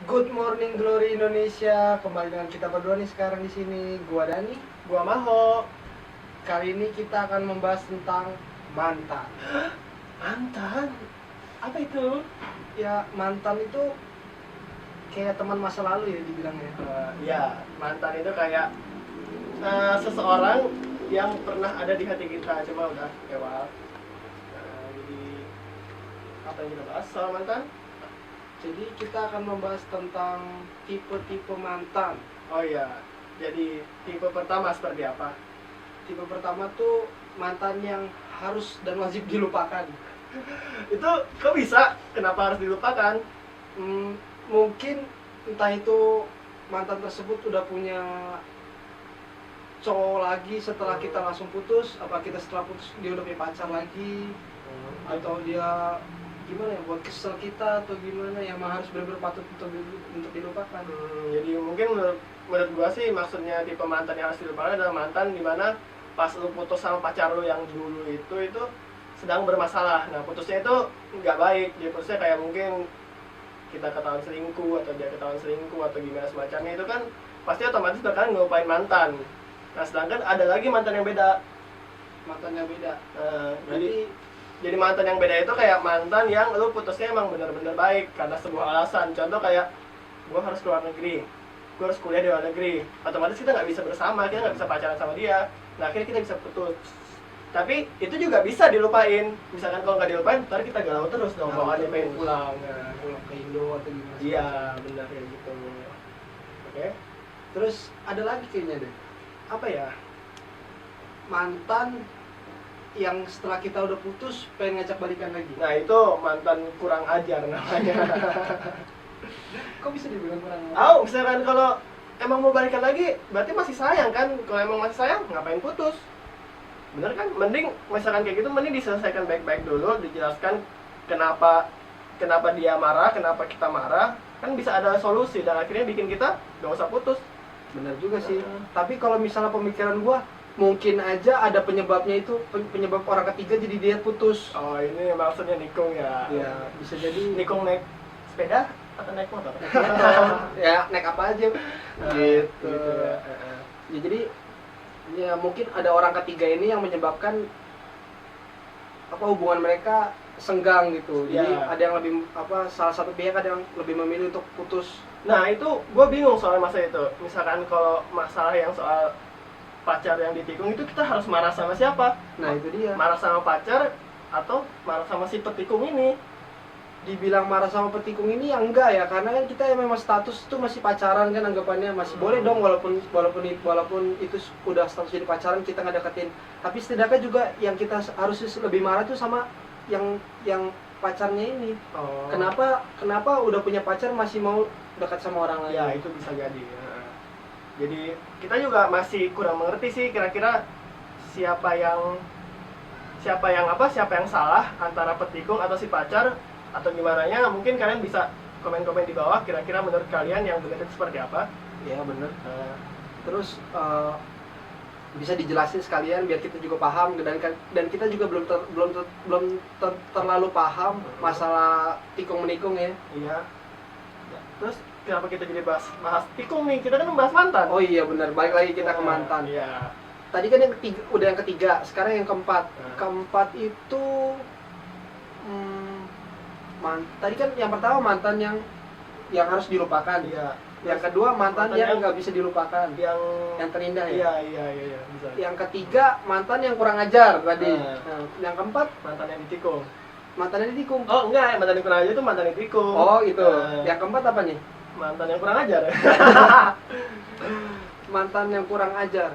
Good morning Glory Indonesia. Kembali dengan kita berdua nih sekarang di sini. Gua Dani, Gua Maho. kali ini kita akan membahas tentang mantan. Mantan? Apa itu? Ya, mantan itu kayak teman masa lalu ya dibilangnya. Ya, mantan itu kayak seseorang yang pernah ada di hati kita, cuma udah lewat. Jadi apa yang kita bahas soal mantan? Jadi kita akan membahas tentang tipe-tipe mantan. Oh iya, jadi tipe pertama seperti apa? Tipe pertama tuh mantan yang harus dan wajib dilupakan. Itu kok bisa? Kenapa harus dilupakan? Mungkin entah itu mantan tersebut udah punya cowok lagi setelah kita langsung putus, apa kita setelah putus dia udah punya pacar lagi, atau dia gimana ya buat kesel kita atau gimana yang harus benar-benar patut untuk dilupakan. Jadi mungkin menurut gua sih maksudnya tipe mantan yang harus dilupakan adalah mantan dimana pas lu putus sama pacar lu yang dulu itu sedang bermasalah. Nah putusnya itu nggak baik, dia putusnya kayak mungkin kita ketahuan selingkuh atau dia ketahuan selingkuh atau gimana semacamnya, itu kan pasti otomatis bakalan ngelupain mantan. Nah sedangkan ada lagi mantan yang beda. Mantannya beda. Berarti jadi mantan yang beda itu kayak mantan yang lu putusnya emang bener-bener baik karena sebuah alasan. Contoh kayak gua harus keluar negeri, gua harus kuliah di luar negeri, otomatis kita nggak bisa bersama, kita nggak bisa pacaran sama dia. Nah akhirnya kita bisa putus. Tapi itu juga bisa dilupain. Misalkan kalau nggak dilupain, ntar kita galau terus dong, bawaannya pengen pulang. Pulang ke Indo atau gimana. Iya, benar kayak gitu. Oke. Terus ada lagi kayaknya deh. Apa ya? Mantan yang setelah kita udah putus pengen ngajak balikan lagi. Nah itu mantan kurang ajar namanya. Kok bisa dibilang kurang? Misalkan kalau emang mau balikan lagi, berarti masih sayang kan? Kalau emang masih sayang, ngapain putus? Bener kan? Mending misalkan kayak gitu, mending diselesaikan baik-baik dulu, dijelaskan kenapa dia marah, kenapa kita marah, kan bisa ada solusi dan akhirnya bikin kita gak usah putus. Bener juga sih. Tapi kalau misalnya pemikiran gua, mungkin aja ada penyebabnya itu penyebab orang ketiga jadi dia putus. Oh ini maksudnya nikung ya? Ya bisa jadi Nikung naik sepeda atau naik motor? ya naik apa aja gitu ya. Ya jadi ya mungkin ada orang ketiga ini yang menyebabkan apa hubungan mereka senggang gitu. Jadi Ya. ada yang lebih apa salah satu pihak ada yang lebih memilih untuk putus. Nah itu gue bingung soal masalah itu. Misalkan kalau masalah yang soal pacar yang ditikung itu kita harus marah sama siapa? Nah itu dia. Marah sama pacar atau marah sama si petikung ini? Dibilang marah sama petikung ini ya enggak ya, karena kan kita yang memang status itu masih pacaran kan, anggapannya masih boleh dong walaupun itu udah status jadi pacaran kita nggak deketin. Tapi setidaknya juga yang kita harus lebih marah tuh sama yang pacarnya ini. Oh. Kenapa udah punya pacar masih mau dekat sama orang lain? Ya itu bisa jadi. Jadi kita juga masih kurang mengerti sih kira-kira siapa yang salah antara petikung atau si pacar atau gimana nya. Mungkin kalian bisa komen-komen di bawah kira-kira menurut kalian yang benar itu seperti apa. Iya bener. Terus bisa dijelasin sekalian biar kita juga paham, dan kita juga belum terlalu paham masalah tikung menikung ya. Iya. Terus kenapa kita jadi bahas tikung nih? Kita kan membahas mantan. Oh iya benar, balik lagi kita ke mantan. Iya. Tadi kan udah yang ketiga, sekarang yang keempat. Keempat itu tadi kan yang pertama mantan yang harus dilupakan. Iya. Yang kedua mantan yang nggak bisa dilupakan. Yang terindah ya. Iya, bisa. Yang ketiga mantan yang kurang ajar tadi. Nah, yang keempat mantan yang ditikung. mantan yang ditikung. Oh enggak, mantan yang kurang ajar itu mantan yang ditikung. Oh gitu. Yang keempat apa nih? Mantan yang kurang ajar. Mantan yang kurang ajar.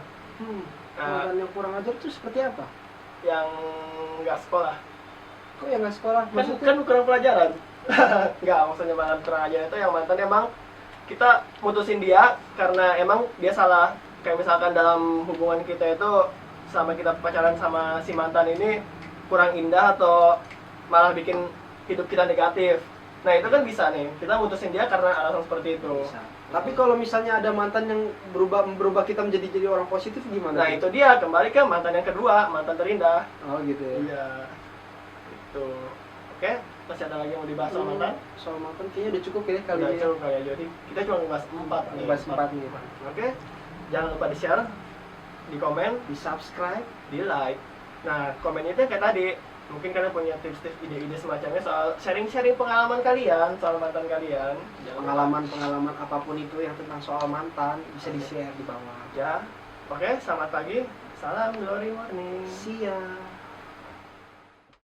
Mantan yang kurang ajar itu seperti apa? Yang nggak sekolah. Kok yang nggak sekolah? Kan kurang pelajaran. Enggak, maksudnya mantan kurang ajar itu yang mantan emang kita mutusin dia karena emang dia salah. Kayak misalkan dalam hubungan kita itu sama kita pacaran sama si mantan ini kurang indah atau malah bikin hidup kita negatif. Nah itu kan bisa nih, kita mutusin dia karena alasan seperti itu. Bisa. Tapi kalau misalnya ada mantan yang berubah kita menjadi orang positif gimana? Nah itu dia, kembali ke mantan yang kedua, mantan terindah. Oh gitu ya. Iya. Itu. Oke. Masih ada lagi yang mau dibahas soal mantan? Soal mantan kayaknya udah cukup ya kali Udah ini. cukup kali ya, jadi kita cuma ngebahas 4 nih. Bahas 4 nih. Oke, jangan lupa di share, di komen, Di subscribe. di like. Nah, komen itu kayak tadi, mungkin kalian punya tips-tips, ide-ide semacamnya soal sharing-sharing pengalaman kalian, soal mantan kalian. Jangan lupa. Pengalaman apapun itu yang tentang soal mantan bisa di-share di bawah. Ya, oke, selamat pagi, salam glory morning. See ya.